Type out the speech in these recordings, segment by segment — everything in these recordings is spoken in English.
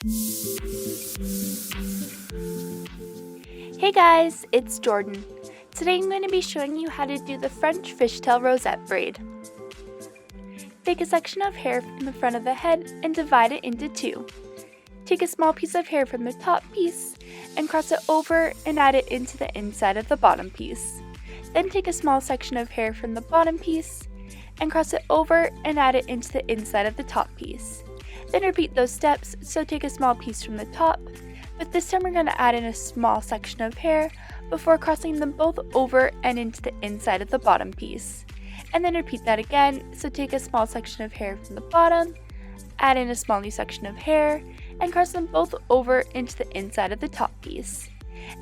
Hey guys, it's Jordan. Today I'm going to be showing you how to do the French Fishtail Rosette Braid. Take a section of hair from the front of the head and divide it into two. Take a small piece of hair from the top piece and cross it over and add it into the inside of the bottom piece. Then take a small section of hair from the bottom piece and cross it over and add it into the inside of the top piece. Then repeat those steps, so take a small piece from the top, but this time we're going to add in a small section of hair before crossing them both over and into the inside of the bottom piece. And then repeat that again, so take a small section of hair from the bottom, add in a small new section of hair, and cross them both over into the inside of the top piece.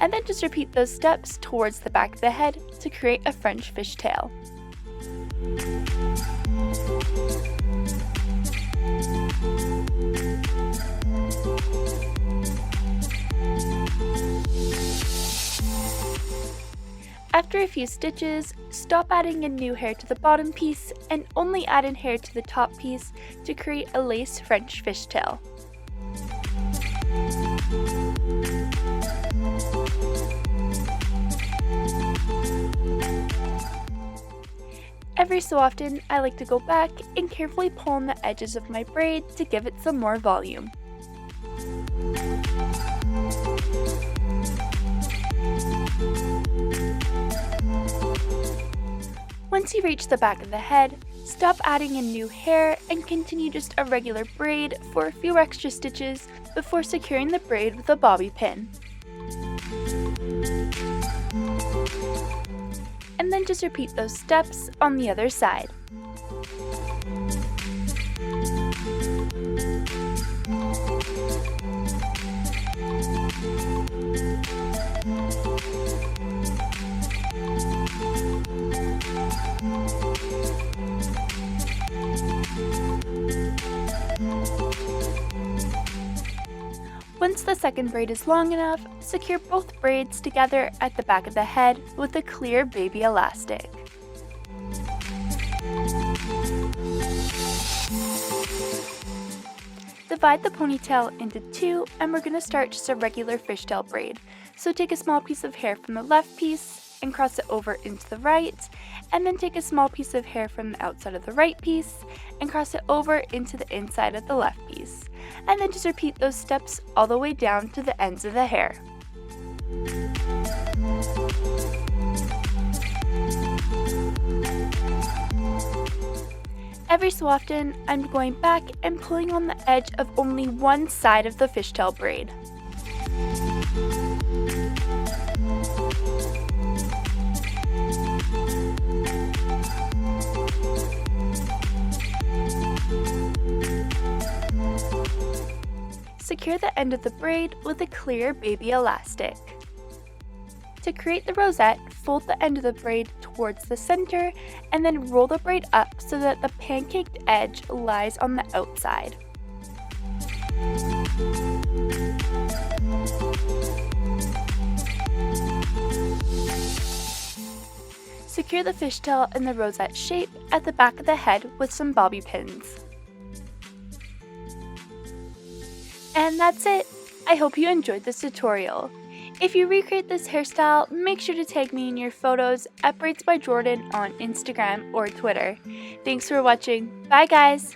And then just repeat those steps towards the back of the head to create a French fishtail. After a few stitches, stop adding in new hair to the bottom piece and only add in hair to the top piece to create a lace French fishtail. Every so often, I like to go back and carefully pull on the edges of my braid to give it some more volume. Once you reach the back of the head, stop adding in new hair and continue just a regular braid for a few extra stitches before securing the braid with a bobby pin. And then just repeat those steps on the other side. Once the second braid is long enough, secure both braids together at the back of the head with a clear baby elastic. Divide the ponytail into two, and we're going to start just a regular fishtail braid. So take a small piece of hair from the left piece and cross it over into the right, and then take a small piece of hair from the outside of the right piece and cross it over into the inside of the left piece. And then just repeat those steps all the way down to the ends of the hair. Every so often, I'm going back and pulling on the edge of only one side of the fishtail braid. Secure the end of the braid with a clear baby elastic. To create the rosette, fold the end of the braid towards the center and then roll the braid up so that the pancaked edge lies on the outside. Secure the fishtail in the rosette shape at the back of the head with some bobby pins. And that's it! I hope you enjoyed this tutorial. If you recreate this hairstyle, make sure to tag me in your photos at Braids by Jordan on Instagram or Twitter. Thanks for watching. Bye guys!